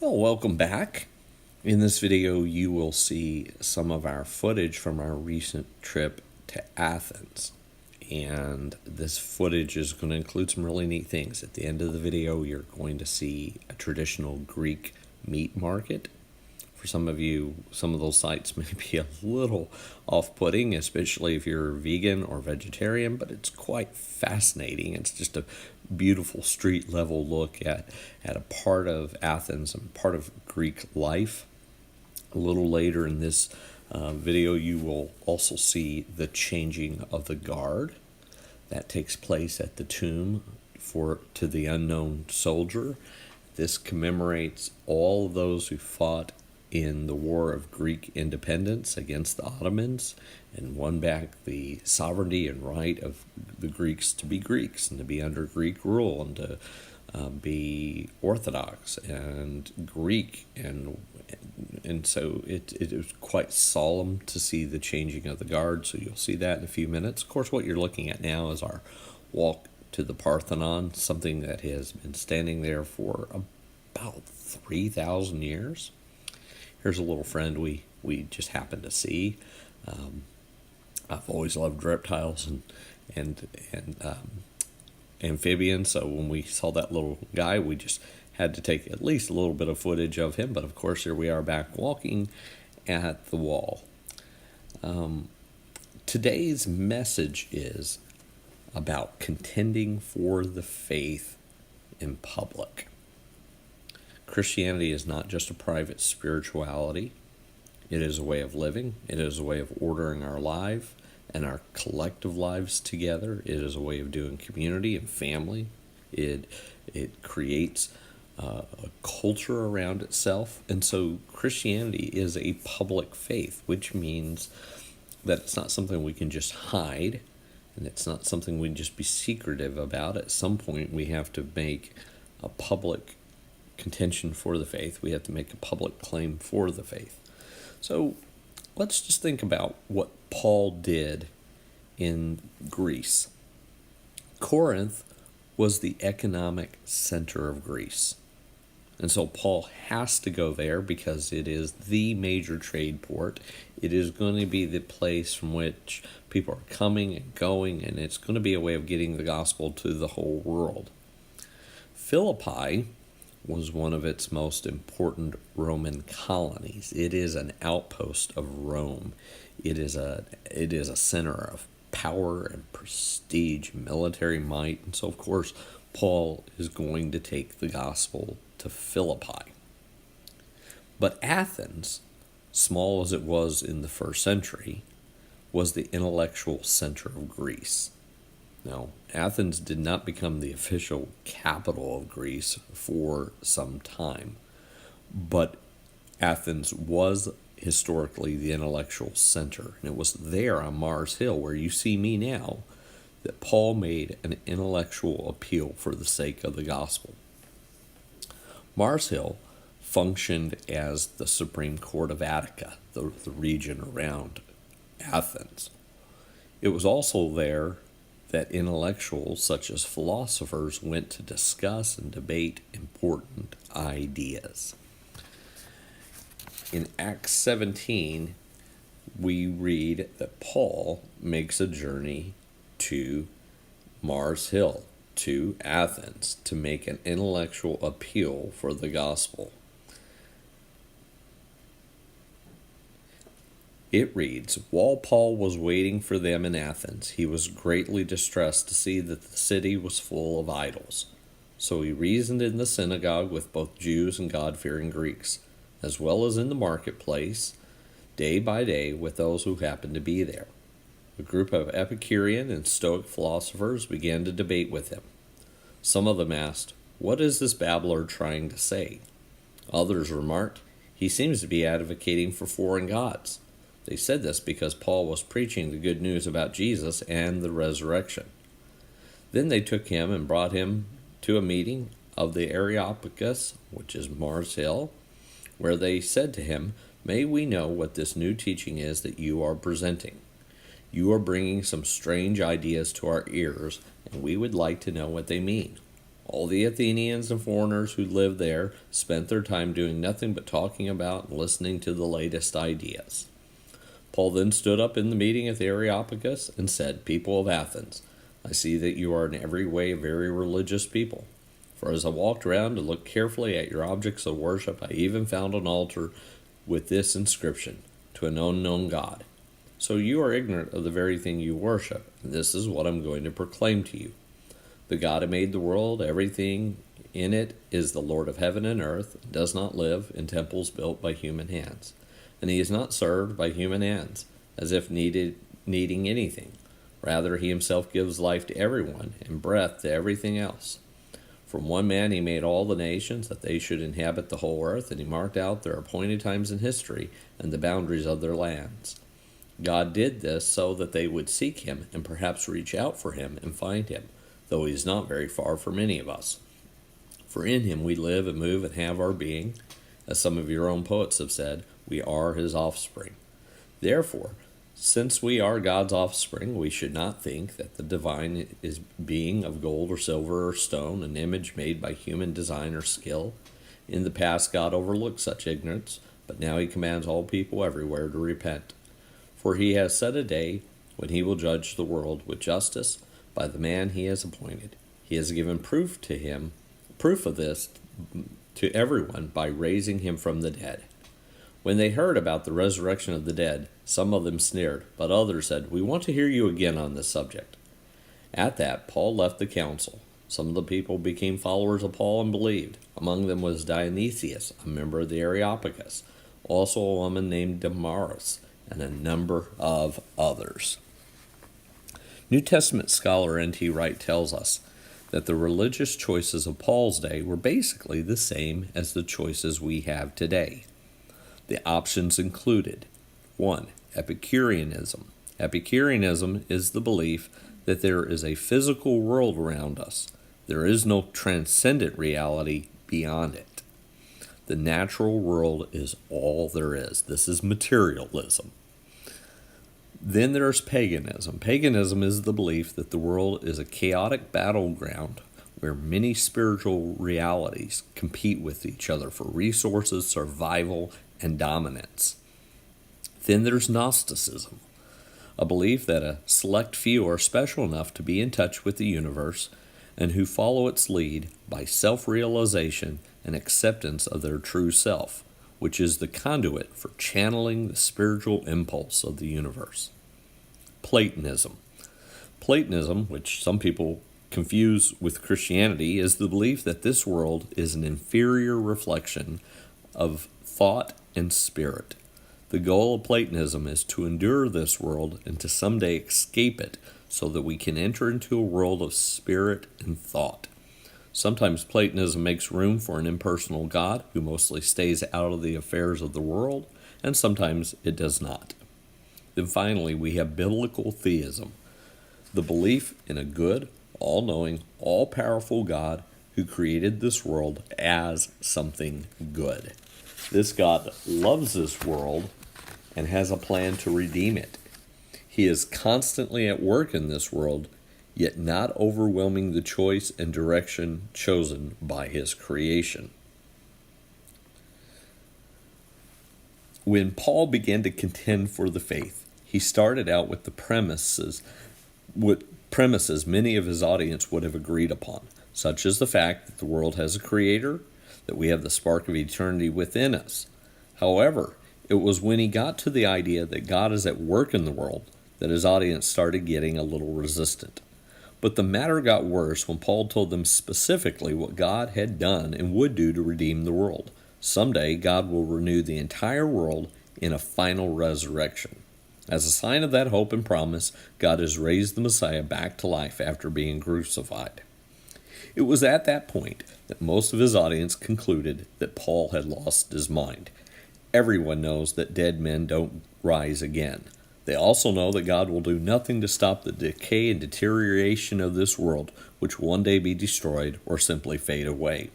Well, welcome back. In this video, you will see some of our footage from our recent trip to Athens. And this footage is going to include some really neat things. At the end of the video, you're going to see a traditional Greek meat market. For some of you, some of those sites may be a little off-putting, especially if you're vegan or vegetarian, but it's quite fascinating. It's just a beautiful street-level look at a part of Athens and part of Greek life. A little later in this video, you will also see the changing of the guard. That takes place at the tomb to the unknown soldier. This commemorates all of those who fought in the War of Greek Independence against the Ottomans and won back the sovereignty and right of the Greeks to be Greeks and to be under Greek rule and to be Orthodox and Greek. And so it was quite solemn to see the changing of the guard, so you'll see that in a few minutes. Of course, what you're looking at now is our walk to the Parthenon, something that has been standing there for about 3,000 years. Here's a little friend we just happened to see. I've always loved reptiles and amphibians, so when we saw that little guy, we just had to take at least a little bit of footage of him. But of course, here we are back walking at the wall. Today's message is about contending for the faith in public. Christianity is not just a private spirituality. It is a way of living. It is a way of ordering our life and our collective lives together. It is a way of doing community and family. It creates a culture around itself. And so Christianity is a public faith, which means that it's not something we can just hide, and it's not something we can just be secretive about. At some point, we have to make a public contention for the faith. We have to make a public claim for the faith. So let's just think about what Paul did in Greece. Corinth was the economic center of Greece. And so Paul has to go there because it is the major trade port. It is going to be the place from which people are coming and going, and it's going to be a way of getting the gospel to the whole world. Philippi was one of its most important Roman colonies. It is an outpost of Rome. It is a center of power and prestige, military might. And so, of course, Paul is going to take the gospel to Philippi. But Athens, small as it was in the first century, was the intellectual center of Greece. Now, Athens did not become the official capital of Greece for some time, but Athens was historically the intellectual center, and it was there on Mars Hill, where you see me now, that Paul made an intellectual appeal for the sake of the gospel. Mars Hill functioned as the Supreme Court of Attica, the region around Athens. It was also there that intellectuals such as philosophers went to discuss and debate important ideas. In Acts 17, we read that Paul makes a journey to Mars Hill, to Athens, to make an intellectual appeal for the gospel. It reads, "While Paul was waiting for them in Athens, he was greatly distressed to see that the city was full of idols. So he reasoned in the synagogue with both Jews and God-fearing Greeks, as well as in the marketplace, day by day with those who happened to be there. A group of Epicurean and Stoic philosophers began to debate with him. Some of them asked, 'What is this babbler trying to say?' Others remarked, 'He seems to be advocating for foreign gods.' They said this because Paul was preaching the good news about Jesus and the resurrection. Then they took him and brought him to a meeting of the Areopagus, which is Mars Hill, where they said to him, 'May we know what this new teaching is that you are presenting? You are bringing some strange ideas to our ears, and we would like to know what they mean.' All the Athenians and foreigners who lived there spent their time doing nothing but talking about and listening to the latest ideas. Paul then stood up in the meeting at the Areopagus and said, "People of Athens, I see that you are in every way a very religious people. For as I walked around and looked carefully at your objects of worship, I even found an altar with this inscription, 'To an unknown God.' So you are ignorant of the very thing you worship, and this is what I'm going to proclaim to you. The God who made the world, everything in it, is the Lord of heaven and earth, and does not live in temples built by human hands. And he is not served by human hands, as if needing anything. Rather, he himself gives life to everyone, and breath to everything else. From one man he made all the nations, that they should inhabit the whole earth, and he marked out their appointed times in history, and the boundaries of their lands. God did this so that they would seek him, and perhaps reach out for him and find him, though he is not very far from any of us. For in him we live and move and have our being. As some of your own poets have said, we are his offspring. Therefore, since we are God's offspring, we should not think that the divine is being of gold or silver or stone, an image made by human design or skill. In the past God overlooked such ignorance, but now he commands all people everywhere to repent. For he has set a day when he will judge the world with justice by the man he has appointed. He has given proof of this to everyone by raising him from the dead." When they heard about the resurrection of the dead, some of them sneered, but others said, "We want to hear you again on this subject." At that, Paul left the council. Some of the people became followers of Paul and believed. Among them was Dionysius, a member of the Areopagus, also a woman named Damaris, and a number of others. New Testament scholar N.T. Wright tells us that the religious choices of Paul's day were basically the same as the choices we have today. The options included: 1. Epicureanism. Epicureanism is the belief that there is a physical world around us. There is no transcendent reality beyond it. The natural world is all there is. This is materialism. Then there's paganism. Paganism is the belief that the world is a chaotic battleground where many spiritual realities compete with each other for resources, survival, and dominance. Then there's Gnosticism, a belief that a select few are special enough to be in touch with the universe and who follow its lead by self-realization and acceptance of their true self, which is the conduit for channeling the spiritual impulse of the universe. Platonism. Platonism, which some people confuse with Christianity, is the belief that this world is an inferior reflection of thought and spirit. The goal of Platonism is to endure this world and to someday escape it so that we can enter into a world of spirit and thought. Sometimes Platonism makes room for an impersonal God who mostly stays out of the affairs of the world, and sometimes it does not. Then finally, we have biblical theism, the belief in a good, all-knowing, all-powerful God who created this world as something good. This God loves this world and has a plan to redeem it. He is constantly at work in this world, yet not overwhelming the choice and direction chosen by his creation. When Paul began to contend for the faith, he started out with the premises many of his audience would have agreed upon, such as the fact that the world has a creator, that we have the spark of eternity within us. However, it was when he got to the idea that God is at work in the world that his audience started getting a little resistant. But the matter got worse when Paul told them specifically what God had done and would do to redeem the world. Someday, God will renew the entire world in a final resurrection. As a sign of that hope and promise, God has raised the Messiah back to life after being crucified. It was at that point that most of his audience concluded that Paul had lost his mind. Everyone knows that dead men don't rise again. They also know that God will do nothing to stop the decay and deterioration of this world, which will one day be destroyed or simply fade away.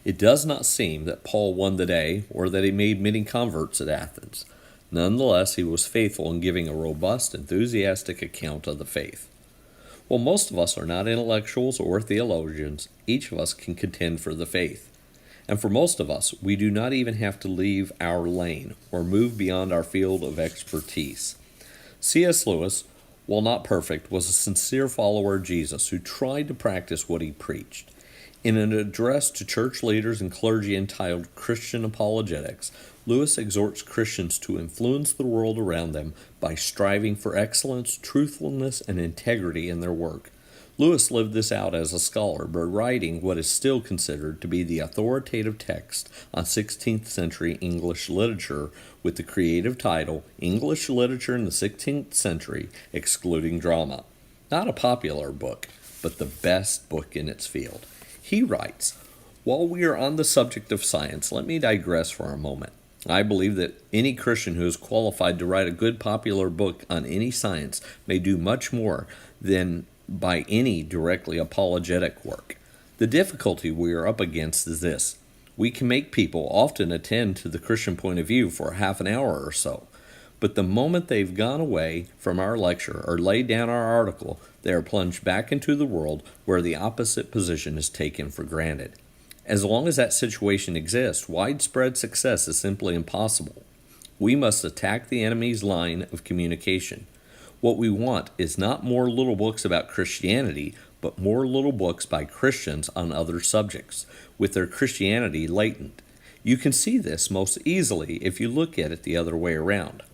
It does not seem that Paul won the day or that he made many converts at Athens. Nonetheless, he was faithful in giving a robust, enthusiastic account of the faith. While most of us are not intellectuals or theologians, each of us can contend for the faith. And for most of us, we do not even have to leave our lane or move beyond our field of expertise. C.S. Lewis, while not perfect, was a sincere follower of Jesus who tried to practice what he preached. In an address to church leaders and clergy entitled Christian Apologetics, Lewis exhorts Christians to influence the world around them by striving for excellence, truthfulness, and integrity in their work. Lewis lived this out as a scholar by writing what is still considered to be the authoritative text on 16th century English literature with the creative title, English Literature in the 16th Century, Excluding Drama. Not a popular book, but the best book in its field. He writes, "While we are on the subject of science, let me digress for a moment. I believe that any Christian who is qualified to write a good popular book on any science may do much more than by any directly apologetic work. The difficulty we are up against is this. We can make people often attend to the Christian point of view for half an hour or so, but the moment they've gone away from our lecture or laid down our article, they are plunged back into the world where the opposite position is taken for granted. As long as that situation exists, widespread success is simply impossible. We must attack the enemy's line of communication. What we want is not more little books about Christianity, but more little books by Christians on other subjects, with their Christianity latent. You can see this most easily if you look at it the other way around.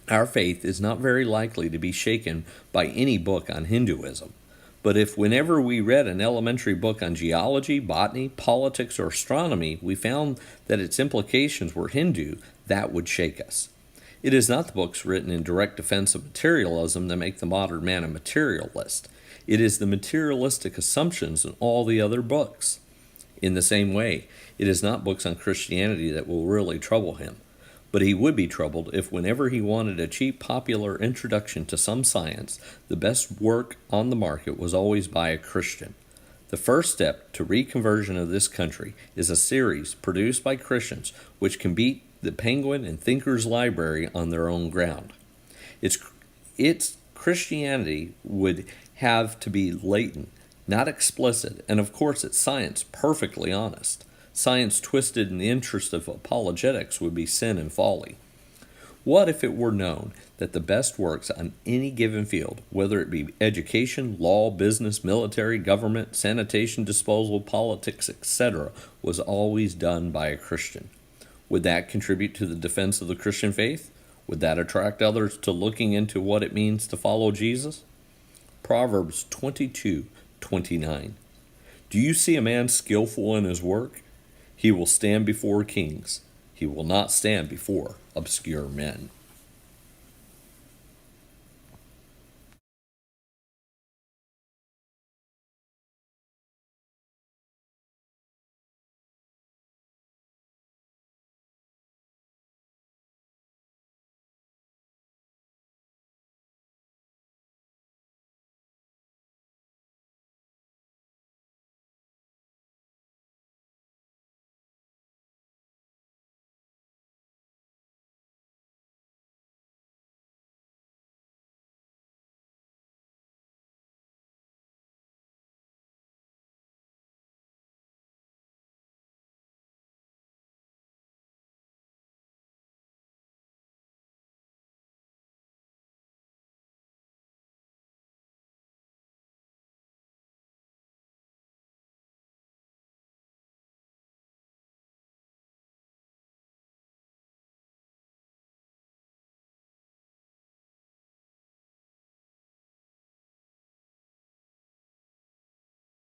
Our faith is not very likely to be shaken by any book on Hinduism. But if whenever we read an elementary book on geology, botany, politics, or astronomy, we found that its implications were Hindu, that would shake us. It is not the books written in direct defense of materialism that make the modern man a materialist. It is the materialistic assumptions in all the other books. In the same way, it is not books on Christianity that will really trouble him. But he would be troubled if whenever he wanted a cheap popular introduction to some science, the best work on the market was always by a Christian. The first step to reconversion of this country is a series produced by Christians which can beat the Penguin and Thinker's Library on their own ground. Its Christianity would have to be latent, not explicit, and of course its science perfectly honest. Science twisted in the interest of apologetics would be sin and folly. What if it were known that the best works on any given field, whether it be education, law, business, military, government, sanitation, disposal, politics, etc., was always done by a Christian? Would that contribute to the defense of the Christian faith? Would that attract others to looking into what it means to follow Jesus? Proverbs 22:29. Do you see a man skillful in his work? He will stand before kings. He will not stand before obscure men.